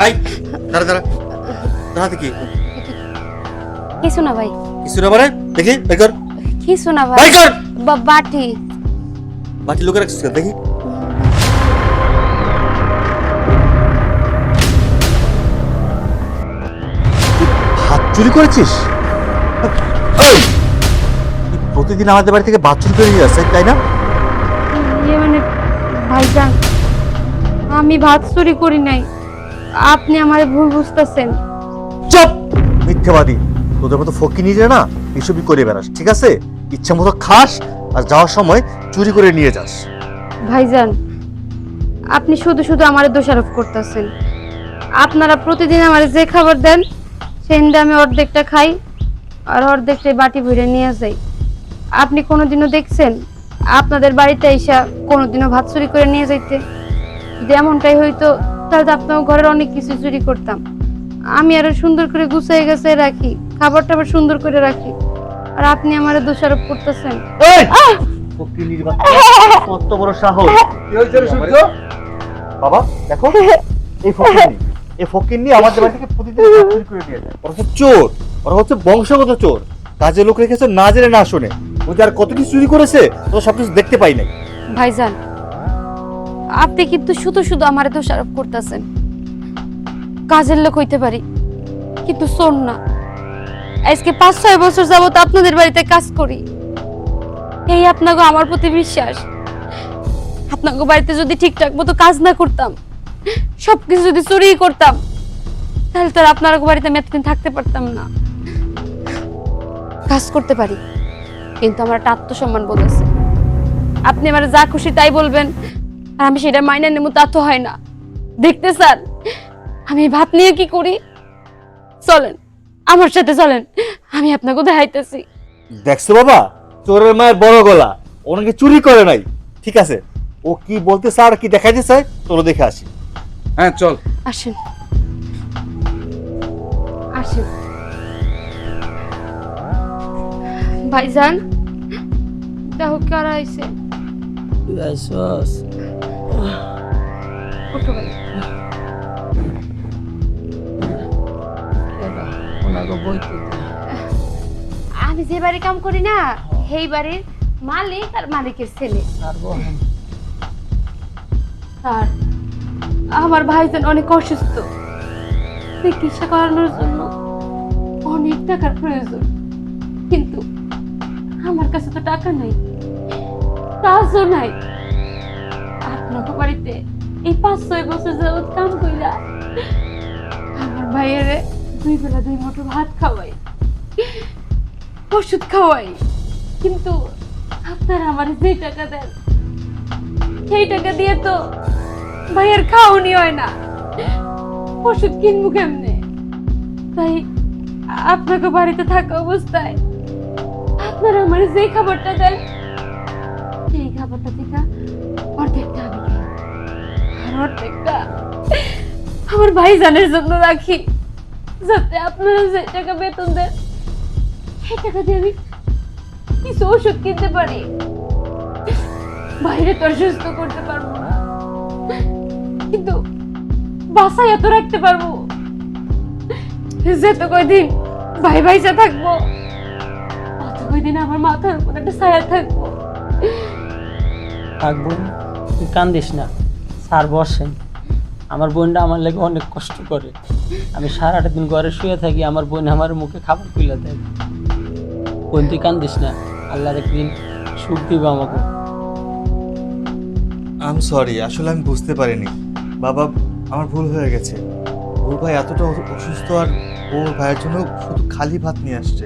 I দাঁড়া দাঁড়া দাঁড়াতে কি কিছু না ভাই, কিছু না মানে দেখি বের কর কিছু না ভাই। বের কর বাটি বাটি লুকে রাখছিস কেন? দেখি ভাত চুরি করেছিস? এই, তুই প্রতিদিন আমাদের বাড়ি থেকে ভাত চুরি করে নিয়ে যাচ্ছে তাই না? ইয়ে মানে ভাইজান, আমি ভাত চুরি করি নাই, আপনি আমারে ভুল বুঝতেছেন। চুপ মিথ্যাবাদী, তোদের মতো ফকির নিজে না এসবই করে বেড়াস, ঠিক আছে? ইচ্ছা মতো খাস আর যাওয়ার সময় চুরি করে নিয়ে যাস। ভাইজান, আপনি শুধু শুধু আমারে দোষারোপ করতেছেন। আপনারা প্রতিদিন আমারে যে খাবার দেন সেটা আমি অর্ধেকটা খাই আর অর্ধেকটাই বাটি ভরে নিয়ে যাই। আপনি কোনোদিনও দেখছেন আপনাদের বাড়িতে এসে কোনোদিনও ভাত চুরি করে নিয়ে যাইতে? যদি এমনটাই হইতো তাহলে তো আপনার ঘরের অনেক কিছু চুরি করতাম। আমি আরো সুন্দর করে গুছিয়ে গেছে রাখি, খাবার টাবার সুন্দর করে রাখি, আর আপনি আমারে দোষারোপ করতেছেন। এই ফকির বাচ্চা, কত বড় সাহস! কি হইছে রে সূর্য? বাবা দেখো, এই ফকিরনি আমাদের বাড়ি থেকে প্রতিদিন ভাত চুরি করে নিয়ে যায়। ওরা হচ্ছে চোর, ওরা হচ্ছে বংশগত চোর। কাজে লোক রেখেছে না জেনে না শুনে। ওই আর কত কিছু চুরি করেছে তো সবকিছু দেখতে পাই নাই। ভাইজান, আপনি কিন্তু শুধু শুধু আমারে দোষারোপ করতেছেন। কাজের লোক হইতে পারি কিন্তু চোর না। আজকে 5-6 বছর যাবত আপনাদের বাড়িতে কাজ করি, এই আপনাকে আমার প্রতি বিশ্বাস। আপনাকে বাড়িতে যদি ঠিকঠাক মতো কাজ না করতাম, সবকিছু যদি চুরি করতাম, তাহলে তো আর আপনার বাড়িতে আমি এতদিন থাকতে পারতাম না। কাজ করতে পারি কিন্তু আমার একটা আত্মসম্মান বোধ আছে। আপনি আমার যা খুশি তাই বলবেন আর আমি সেটা মাইনে নেব, তা তো হয় না। দেখতে স্যার, আমি ভাত নিয়ে কি করি? চলেন আমার সাথে, চলেন, আমি আপনাকে দেখাইতেছি। দেখছো বাবা, চোরের মায়ের বড় গলা, ওনাকে চুরি করে নাই। ঠিক আছে, ও কি বলতে চায় আর কি দেখাইতে চায় চলো দেখে আসি। হ্যাঁ চল। আসেন আসেন ভাইজান, দেখো কারা আইছে। ওঠো ভাই। আমি যে বাড়ি কাম করি না, সেই বাড়ির মালিক আর মালিকের ছেলে। আর আমার ভাইজান অনেক অসুস্থ, চিকিৎসা করানোর জন্য অনেক টাকার প্রয়োজন, কিন্তু আমার কাছে তো টাকা নাই, কাজও নাই। আপনাকে বাড়িতে এই 5-6 বছর যাবত কাম কইরা আমার ভাইয়ের 2 বেলা 2 মুঠো ভাত খাওয়াই, ওষুধ খাওয়াই, কিন্তু আপনারা আমার যে টাকা দেন সেই টাকা দিয়ে তো ভাইয়ের খাওয়ানি হয় না, ওষুধ কিনবো কেমনে? তাই আপনাকে বাড়িতে থাকা অবস্থায় আপনারা আমার যে খাবারটা দেন সেই খাবারটা থেকে অর্ধেকটা আমি খাই আর অর্ধেকটা আমার ভাইজানের জন্য রাখি, যাতে আপনারা যে টাকা বেতন দেন সেই টাকা দিয়ে আমি কিছু ওষুধ কিনতে পারি। বাইরে তো আর সুস্থ করতে পারবো না, কিন্তু বাসায় এত রাখতে পারবো যেত কয়দিন ভাই ভাইসা থাকবো, অত কয়দিন আমার মাথার উপর একটা ছায়া থাকবো। থাক বোন, তুই কান্দিস না, স্যার বসেন। আমার বোনটা আমার লেগে অনেক কষ্ট করে, আমি সারাটা দিন ঘরে শুয়ে থাকি, আমার বোন আমার মুখে খাবার তুলে দেয়। বোন তুই কান্দিস না, আল্লাহর একদিন সুখ দিব আমাকে। আই এম সরি, আসলে আমি বুঝতে পারিনি বাবা, আমার ভুল হয়ে গেছে। ওর ভাই এতটা অসুস্থ আর ওর ভাইয়ের জন্য শুধু খালি ভাত নিয়ে আসছে,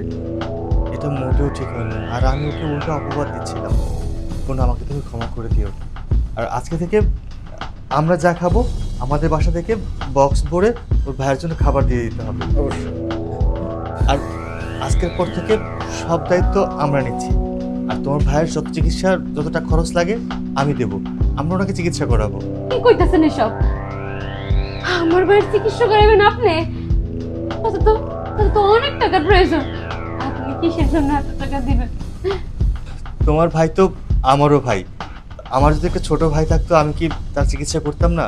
এটা মোটেও ঠিক হয় না। আর আমি ওকে উল্টো অপবাদ দিচ্ছিলাম। বোন আমাকে তুমি ক্ষমা করে দিও। আর আজকে থেকে আমরা যা খাবো আমাদের বাসা থেকে বক্স ভরে ওর ভাইয়ের জন্য খাবার দিয়ে দিতে হবে। অবশ্যই। আর আজকের পর থেকে সব দায়িত্ব আমরা নিচ্ছি। আর তোমার ভাইয়ের যত চিকিৎসার যতটা খরচ লাগে আমি দেব, আমরা ওনাকে চিকিৎসা করাবো। কি কইতাছেন এসব? আমার ভাইয়ের চিকিৎসা করাবেন আপনি? তো অনেক টাকার প্রয়োজন। আপনি কিসের জন্য এত টাকা দিবেন? তোমার ভাই তো আমারও ভাই। আমার যদি একটা ছোট ভাই থাকতো আমি কি তার চিকিৎসা করতাম না?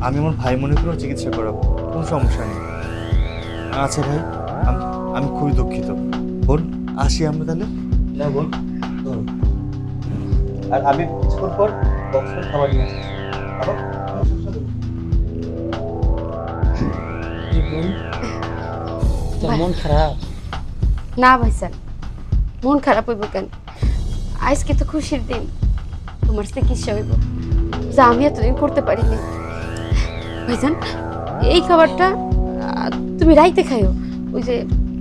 আমি আমার ভাই মনে করে চিকিৎসা করাবো, কোনো সমস্যা নেই। আচ্ছা ভাই, আমি খুবই দুঃখিত। বোন, আসি আমরা তাহলে। না বোন, আর আমি কিছুক্ষণ পর বক্স করে খাবার নিয়ে আসছি। আবার কোনো সমস্যা নেই। কি বোন, তোর মন খারাপ? না ভাইজান, মন খারাপ হইব কেন? আজকে তো খুশির দিন, তোমার চিকিৎসা হইব, যা আমি এতদিন করতে পারিনি। ভাইজান, এই খাবারটা তুমি রাইতে খাইও। ওই যে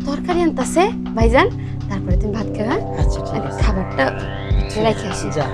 তরকারি আনতাছে ভাইজান, তারপরে তুমি ভাত খাবা। আচ্ছা ঠিক আছে, খাবারটা রেখে আসি। যা।